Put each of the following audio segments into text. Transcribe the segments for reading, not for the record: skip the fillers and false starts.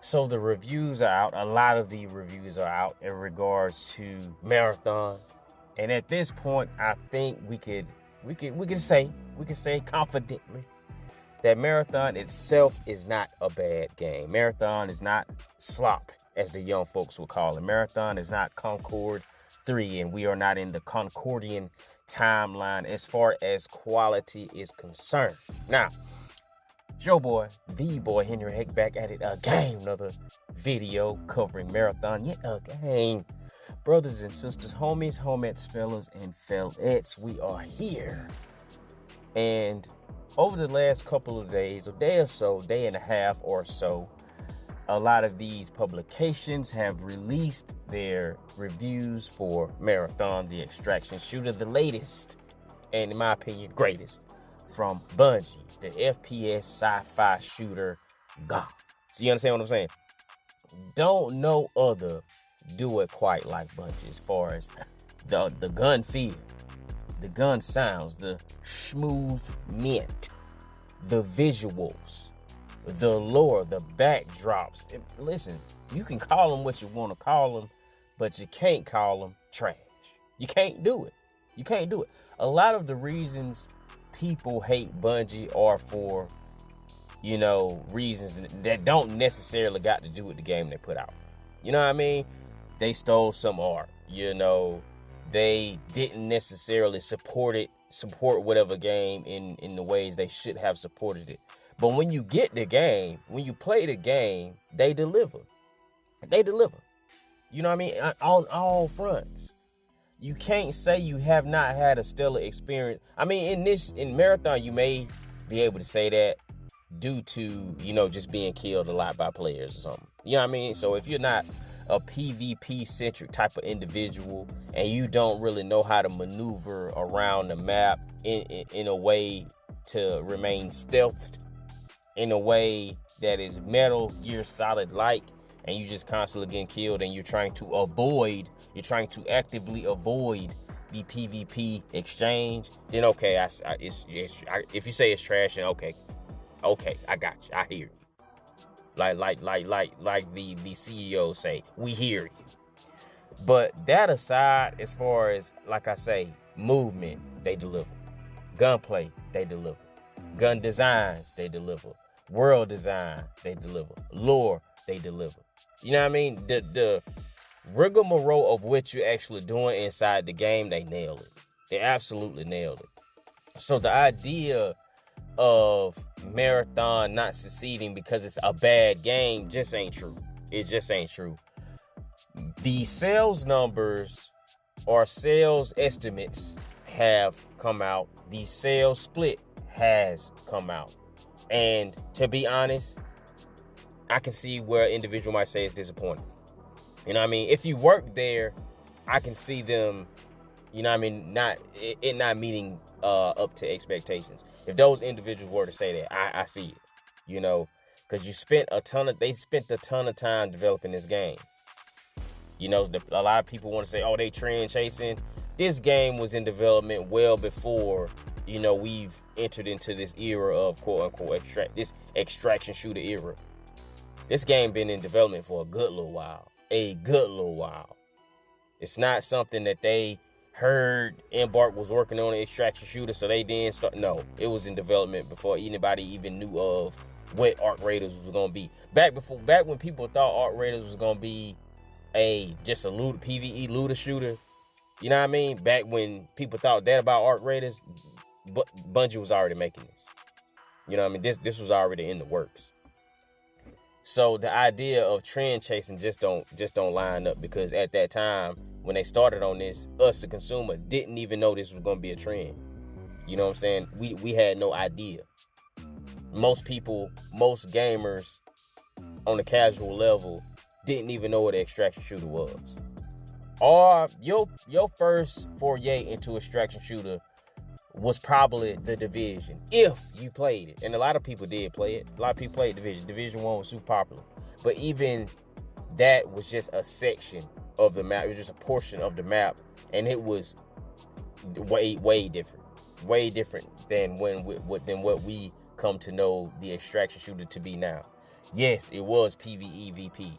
So the reviews are out. A lot of the reviews are out in regards to Marathon. And at this point, I think we could say confidently that Marathon itself is not a bad game. Marathon is not slop, as the young folks would call it. Marathon is not Concord 3, and we are not in the Concordian timeline as far as quality is concerned. Now, your boy, the boy Henry Heck, back at it again. Another video covering Marathon yet again. Brothers and sisters, homies, homettes, fellas, and fellettes, we are here. And over the last couple of days, a day or so, day and a half or so, a lot of these publications have released their reviews for Marathon, the extraction shooter, the latest, and in my opinion, greatest, from Bungie, the FPS sci-fi shooter god. So you understand what I'm saying? Don't no other do it quite like Bungie as far as the gun feel, the gun sounds, the smooth mint, the visuals, the lore, the backdrops. Listen, you can call them what you want to call them, but you can't call them trash. You can't do it. You can't do it. A lot of the reasons people hate Bungie are for, reasons that don't necessarily got to do with the game they put out. You know what I mean? They stole some art. They didn't necessarily support whatever game in the ways they should have supported it. But when you get the game, when you play the game, they deliver. They deliver. You know what I mean? On all fronts. You can't say you have not had a stellar experience. I mean, in Marathon, you may be able to say that due to, just being killed a lot by players or something. You know what I mean? So if you're not a PvP-centric type of individual and you don't really know how to maneuver around the map in a way to remain stealthed, in a way that is Metal Gear Solid-like, and you just constantly getting killed and you're trying to actively avoid the PvP exchange, then okay, if you say it's trash, then okay, I got you, I hear you. Like the CEO say, we hear you. But that aside, as far as, like I say, movement, they deliver. Gunplay, they deliver. Gun designs, they deliver. World design, they deliver. Lore, they deliver. You know what I mean? The rigmarole of what you're actually doing inside the game, they nailed it. They absolutely nailed it. So the idea of Marathon not succeeding because it's a bad game just ain't true. It just ain't true. The sales numbers or sales estimates have come out. The sales split has come out. And to be honest, I can see where an individual might say it's disappointing. You know what I mean? If you work there, I can see them, not meeting up to expectations. If those individuals were to say that, I see it, because they spent a ton of time developing this game. A lot of people want to say, oh, they trend chasing. This game was in development well before, we've entered into this era of quote unquote this extraction shooter era. This game been in development for a good little while. It's not something that they heard Embark was working on an extraction shooter, so they didn't start. No, it was in development before anybody even knew of what Arc Raiders was gonna be. Back when people thought Arc Raiders was gonna be just a PvE looter shooter. You know what I mean? Back when people thought that about Arc Raiders, Bungie was already making this. You know what I mean? This was already in the works. So the idea of trend chasing just don't line up, because at that time when they started on this, us the consumer didn't even know this was going to be a trend. You know what I'm saying? We had no idea. Most gamers on the casual level didn't even know what an extraction shooter was. Or your first foray into extraction shooter was probably The Division, if you played it. And a lot of people did play it. A lot of people played Division. Division 1 was super popular. But even that was just a section of the map. It was just a portion of the map. And it was way different. Way different than what we come to know the extraction shooter to be now. Yes, it was PvEVP.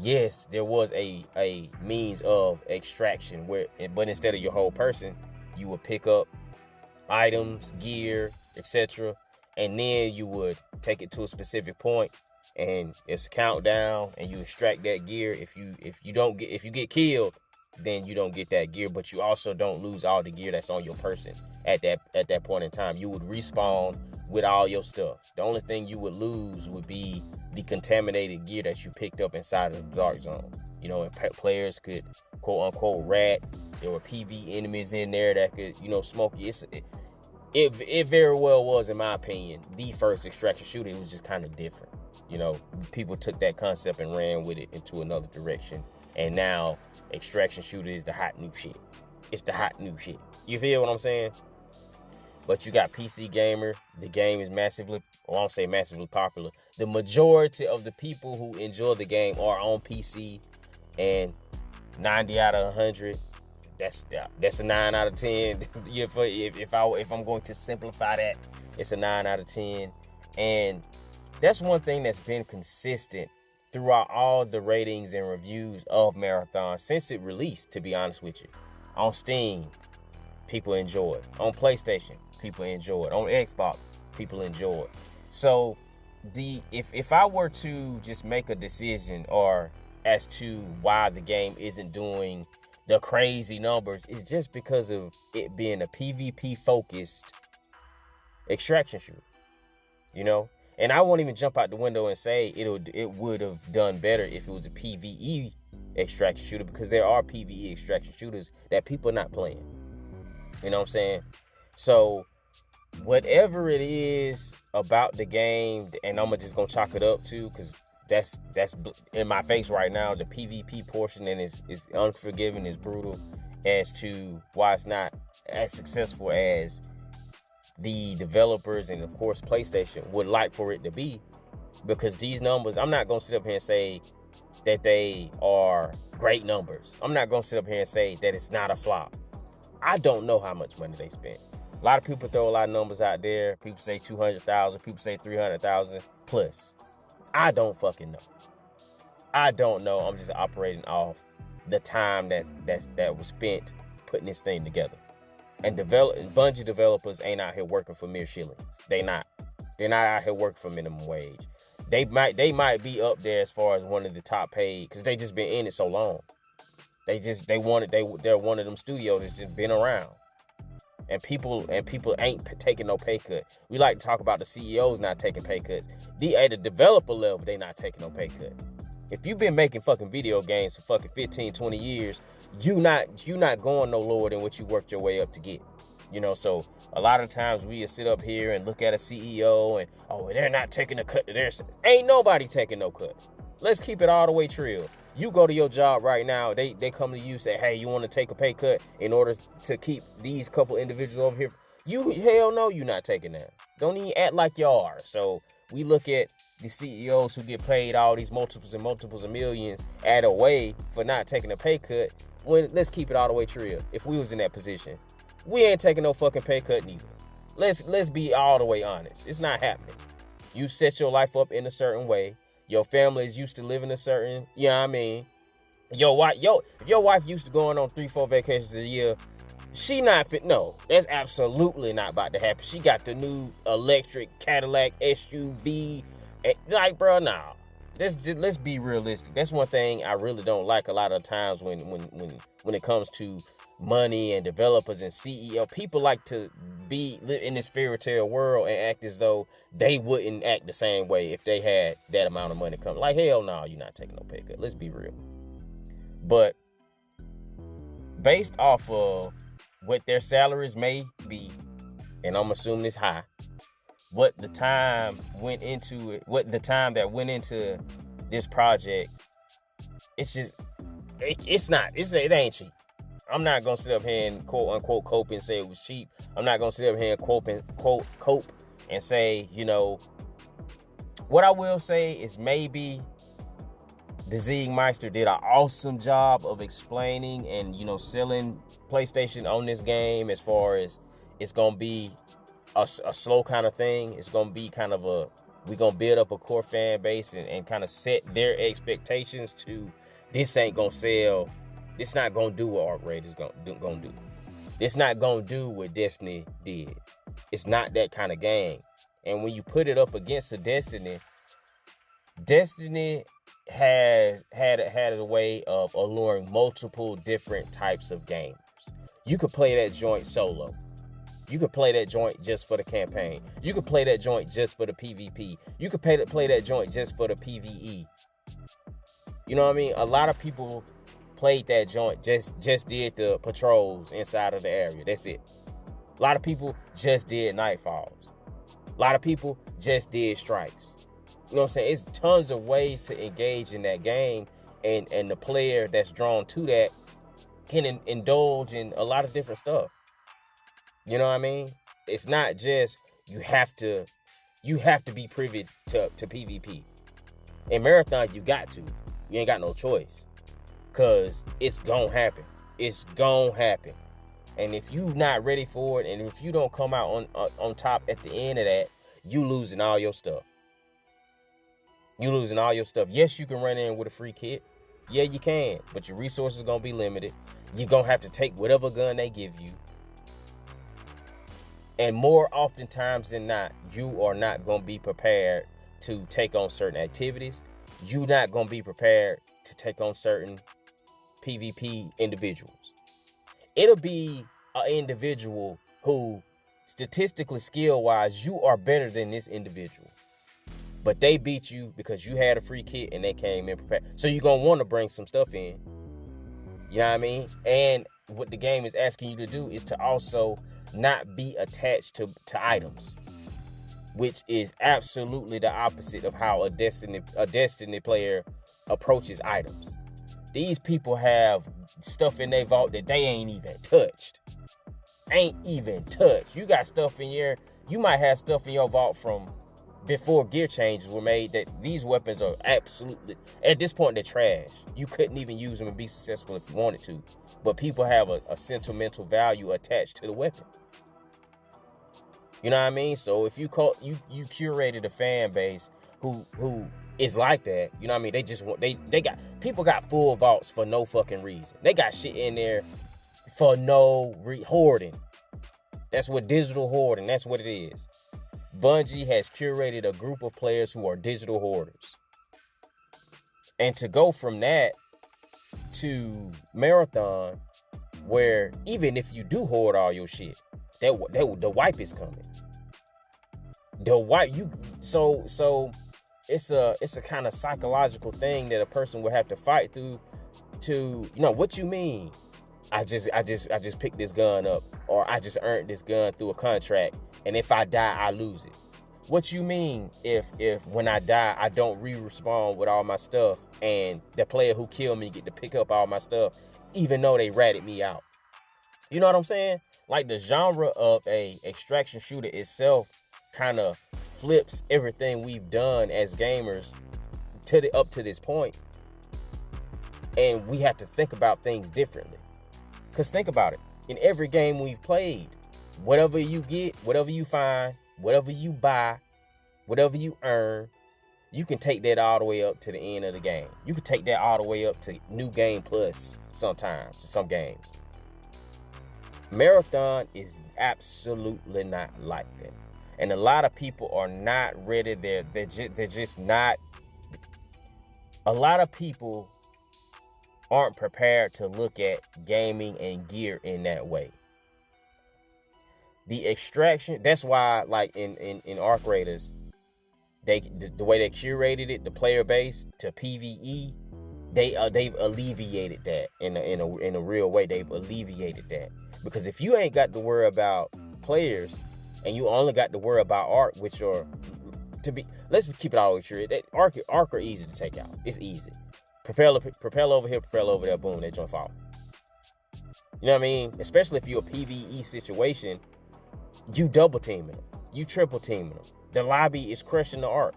Yes, there was a means of extraction but instead of your whole person, you would pick up items, gear, etc., and then you would take it to a specific point, and it's a countdown, and you extract that gear. If you get killed, then you don't get that gear, but you also don't lose all the gear that's on your person at that point in time. You would respawn with all your stuff. The only thing you would lose would be the contaminated gear that you picked up inside of the dark zone. You know, and players could quote unquote rat. There were PV enemies in there that could, smoke you. It very well was, in my opinion, the first extraction shooter. It was just kind of different. People took that concept and ran with it into another direction. And now extraction shooter is the hot new shit. It's the hot new shit. You feel what I'm saying? But you got PC Gamer. The game is massively, I won't say massively popular. The majority of the people who enjoy the game are on PC, and 90 out of 100, that's a 9 out of 10. if I'm going to simplify that, it's a 9 out of 10. And that's one thing that's been consistent throughout all the ratings and reviews of Marathon since it released, to be honest with you. On Steam, people enjoy it. On PlayStation, people enjoy it. On Xbox, people enjoy it. So if I were to just make a decision or as to why the game isn't doing the crazy numbers, it's just because of it being a PvP focused extraction shooter. And I won't even jump out the window and say it would have done better if it was a PvE extraction shooter, because there are PvE extraction shooters that people are not playing. You know what I'm saying? So whatever it is about the game, and I'm just gonna chalk it up to, because that's in my face right now, the PvP portion, and is unforgiving, is brutal as to why it's not as successful as the developers and of course PlayStation would like for it to be. Because these numbers, I'm not gonna sit up here and say that they are great numbers. I'm not gonna sit up here and say that it's not a flop. I don't know how much money they spent. A lot of people throw a lot of numbers out there. People say 200,000, people say 300,000 plus. I don't fucking know. I don't know. I'm just operating off the time that was spent putting this thing together. And Bungie developers ain't out here working for mere shillings. They're not out here working for minimum wage. They might be up there as far as one of the top paid, because they just been in it so long. They're one of them studios that's just been around. And people ain't taking no pay cut. We like to talk about the CEOs not taking pay cuts. At the developer level, they not taking no pay cut. If you've been making fucking video games for fucking 15, 20 years, you not going no lower than what you worked your way up to get. So a lot of times we sit up here and look at a CEO and, oh, they're not taking a cut to their... Ain't nobody taking no cut. Let's keep it all the way real. You go to your job right now, they come to you, say, hey, you want to take a pay cut in order to keep these couple individuals over here? You, hell no, you're not taking that. Don't even act like you are. So we look at the CEOs who get paid all these multiples and multiples of millions at a way for not taking a pay cut. Let's keep it all the way real. If we was in that position, we ain't taking no fucking pay cut neither. Let's be all the way honest. It's not happening. You set your life up in a certain way. Your family is used to living a certain, if your wife used to going on 3-4 vacations a year, she not fit. No, that's absolutely not about to happen. She got the new electric Cadillac SUV. Like, bro, nah. Let's be realistic. That's one thing I really don't like a lot of times when it comes to money and developers and CEO. People like to live in this fairy tale world and act as though they wouldn't act the same way if they had that amount of money coming. Like, hell no, you're not taking no pay cut. Let's be real. But based off of what their salaries may be, and I'm assuming it's high, what the time that went into this project, it ain't cheap. I'm not gonna sit up here and quote unquote cope and say it was cheap. I'm not gonna sit up here and cope and say, what I will say is maybe the Ziegmeister did an awesome job of explaining and, selling PlayStation on this game, as far as it's gonna be a slow kind of thing. It's gonna be kind of We're going to build up a core fan base and kind of set their expectations to this ain't going to sell. This not going to do what Arc Raid is going to do. This not going to do what Destiny did. It's not that kind of game. And when you put it up against a Destiny has had a way of alluring multiple different types of gamers. You could play that joint solo. You could play that joint just for the campaign. You could play that joint just for the PvP. You could play that joint just for the PvE. You know what I mean? A lot of people played that joint, just did the patrols inside of the area. That's it. A lot of people just did nightfalls. A lot of people just did strikes. You know what I'm saying? It's tons of ways to engage in that game, and the player that's drawn to that can indulge in a lot of different stuff. You know what I mean? It's not just you have to be privy to PvP. In Marathon, you got to. You ain't got no choice. Cause it's gonna happen. It's gonna happen. And if you not ready for it, and if you don't come out on top at the end of that, you losing all your stuff. You losing all your stuff. Yes, you can run in with a free kit. Yeah, you can. But your resources gonna be limited. You're gonna have to take whatever gun they give you. And more oftentimes than not, you are not going to be prepared to take on certain activities. You're not going to be prepared to take on certain PvP individuals. It'll be an individual who, statistically, skill-wise, you are better than this individual. But they beat you because you had a free kit and they came in prepared. So you're going to want to bring some stuff in. You know what I mean? And what the game is asking you to do is to also not be attached to items, which is absolutely the opposite of how a Destiny player approaches items. These people have stuff in their vault that they ain't even touched. You got stuff in you might have stuff in your vault from before gear changes were made that these weapons are absolutely, at this point, they're trash. You couldn't even use them and be successful if you wanted to. But people have a sentimental value attached to the weapon. You know what I mean? So if you curated a fan base who is like that, you know what I mean? They just want, people got full vaults for no fucking reason. They got shit in there for no hoarding. That's what digital hoarding, that's what it is. Bungie has curated a group of players who are digital hoarders. And to go from that to Marathon, where even if you do hoard all your shit, the wipe is coming. So it's a kind of psychological thing that a person would have to fight through to, you know, what you mean? I just picked this gun up, or I just earned this gun through a contract, and if I die, I lose it. What you mean if when I die, I don't respawn with all my stuff, and the player who killed me get to pick up all my stuff, even though they ratted me out? You know what I'm saying? Like, the genre of a extraction shooter itself kind of flips everything we've done as gamers up to this point. And we have to think about things differently. Because think about it. In every game we've played, whatever you get, whatever you find, whatever you buy, whatever you earn, you can take that all the way up to the end of the game. You can take that all the way up to New Game Plus sometimes, some games. Marathon is absolutely not like that. And a lot of people are not ready. They're just not. A lot of people aren't prepared to look at gaming and gear in that way. The extraction, that's why, like in Arc Raiders, the way they curated it, the player base to PvE, they've alleviated that in a real way. They've alleviated that, because if you ain't got to worry about players and you only got to worry about Arc, which are let's keep it all the way true. That Arc are easy to take out. It's easy. Propel over here, propel over there, boom, they joint fall. You know what I mean? Especially if you're a PvE situation, you double teaming them, you triple teaming them. The lobby is crushing the Arc.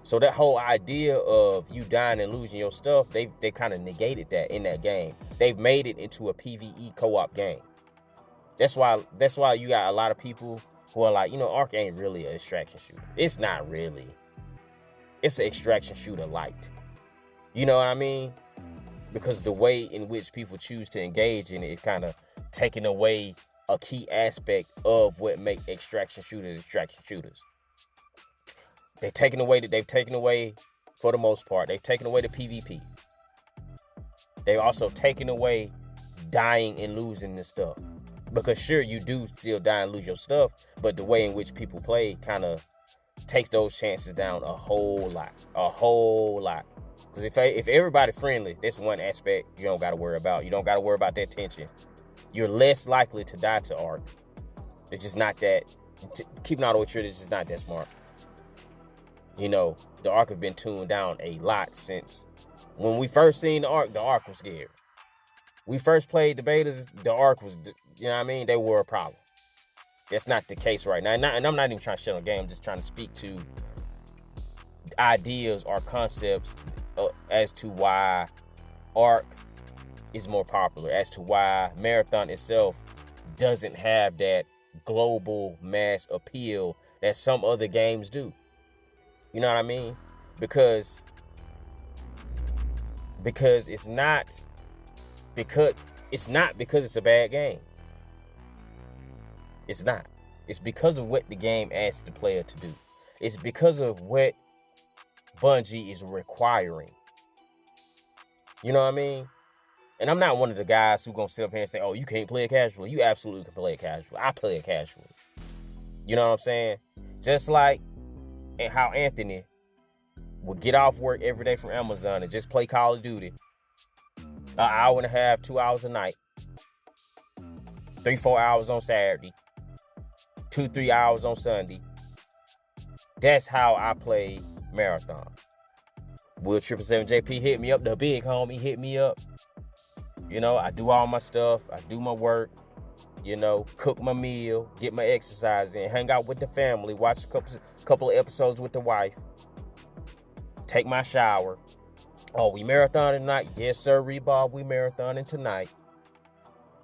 So that whole idea of you dying and losing your stuff, they kind of negated that in that game. They've made it into a PvE co-op game. That's why you got a lot of people well, like, Ark ain't really an extraction shooter. It's not really. It's an extraction shooter light. You know what I mean? Because the way in which people choose to engage in it is kind of taking away a key aspect of what make extraction shooters. They've taken away, for the most part, they've taken away the PvP. They've also taken away dying and losing this stuff. Because sure, you do still die and lose your stuff, but the way in which people play kind of takes those chances down a whole lot. Because if everybody friendly, that's one aspect you don't got to worry about. You don't got to worry about that tension. You're less likely to die to Ark. It's just not that. Keeping all the way true, it's just not that smart. The Ark have been tuned down a lot since when we first seen the Ark was scary. We first played the betas, the Ark was, they were a problem. That's not the case right now. And I'm not even trying to shit on the game. I'm just trying to speak to ideas or concepts as to why Ark is more popular, as to why Marathon itself doesn't have that global mass appeal that some other games do. You know what I mean? Because it's not because it's a bad game. It's not. It's because of what the game asks the player to do. It's because of what Bungie is requiring. You know what I mean? And I'm not one of the guys who gonna sit up here and say, oh, you can't play it casual. You absolutely can play it casual. I play it casual. You know what I'm saying? Just like how Anthony would get off work every day from Amazon and just play Call of Duty. An hour and a half, 2 hours a night. 3-4 hours on Saturday. 2-3 hours on Sunday. That's how I play Marathon. Will 777JP hit me up. The big homie hit me up. I do all my stuff. I do my work. Cook my meal. Get my exercise in. Hang out with the family. Watch a couple of episodes with the wife. Take my shower. Oh, we marathoning tonight? Yes, sir, Bob. We marathoning tonight.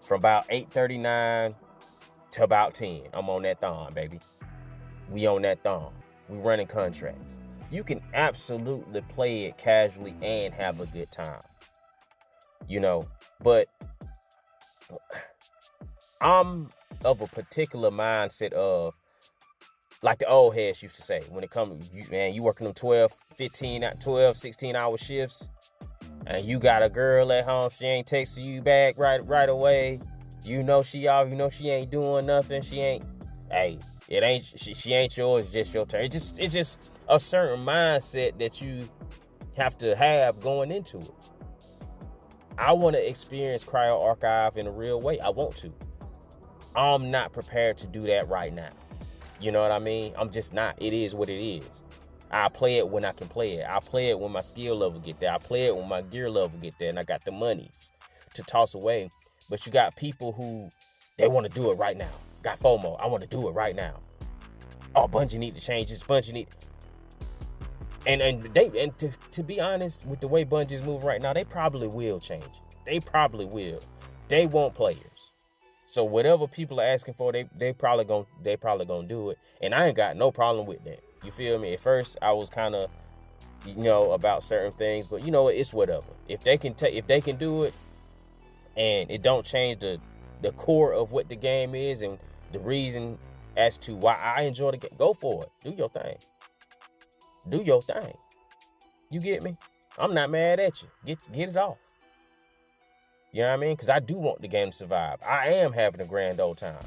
From about 8:39 to about 10. I'm on that thon, baby. We on that thon. We running contracts. You can absolutely play it casually and have a good time. But I'm of a particular mindset of, like the old heads used to say, when it comes, you working them 12, 16 hour shifts, and you got a girl at home, she ain't texting you back right away. She off, she ain't doing nothing. She ain't yours, it's just your turn. It's just a certain mindset that you have to have going into it. I want to experience Cryo Archive in a real way. I want to. I'm not prepared to do that right now. You know what I mean? I'm just not. It is what it is. I play it when I can play it. I play it when my skill level get there. I play it when my gear level get there, and I got the monies to toss away. But you got people who, they want to do it right now. Got FOMO. I want to do it right now. Oh, Bungie need to change this. Bungie need. And to be honest, with the way Bungie's moving right now, they probably will change it. They probably will. They want players. So whatever people are asking for, they probably gonna do it. And I ain't got no problem with that. You feel me? At first, I was kind of, about certain things, but it's whatever. If they can do it, and it don't change the core of what the game is and the reason as to why I enjoy the game, go for it. Do your thing. Do your thing. You get me? I'm not mad at you. Get it off. You know what I mean? Because I do want the game to survive. I am having a grand old time.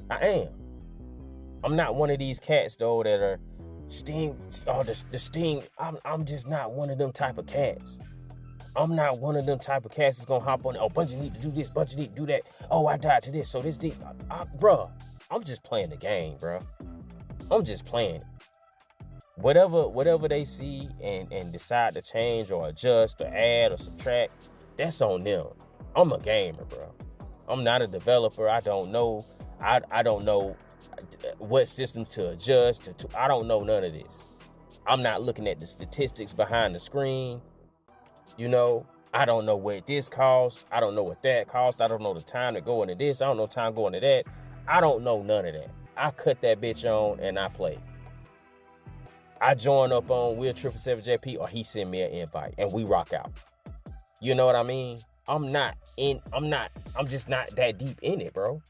I am. I'm not one of these cats, though, that are Steam. Oh, the Steam. I'm just not one of them type of cats. I'm not one of them type of cats that's going to hop on. Oh, Bungie need to do this. Bungie need to do that. Oh, I died to this. So this deep. Bruh, I'm just playing the game, bruh. I'm just playing it. Whatever they see and decide to change or adjust or add or subtract, that's on them. I'm a gamer, bro. I'm not a developer. I don't know. I don't know what system to adjust to. I don't know none of this. I'm not looking at the statistics behind the screen. I don't know what this costs. I don't know what that costs. I don't know the time to go into this. I don't know time going to that. I don't know none of that. I cut that bitch on and I play. I join up on Will 777JP or he send me an invite and we rock out. You know what I mean? I'm just not that deep in it, bro.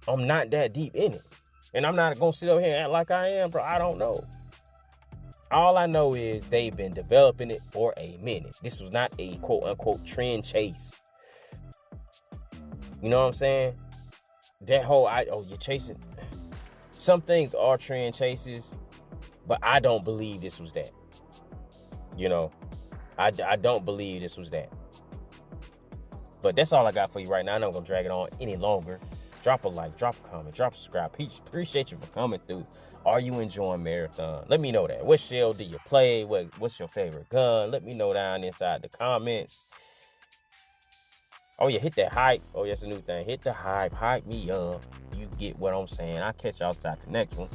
I'm not that deep in it. And I'm not gonna sit over here and act like I am, bro. I don't know. All I know is they've been developing it for a minute. This was not a quote unquote trend chase. You know what I'm saying? That whole, you're chasing. Some things are trend chases, but I don't believe this was that. You know, I don't believe this was that. But that's all I got for you right now. I'm not going to drag it on any longer. Drop a like, drop a comment, drop a subscribe. Appreciate you for coming through. Are you enjoying Marathon? Let me know that. What shell do you play? What's your favorite gun? Let me know down inside the comments. Oh, yeah, hit that hype. Oh, yeah, that's a new thing. Hit the hype. Hype me up. You get what I'm saying. I'll catch y'all inside the next one.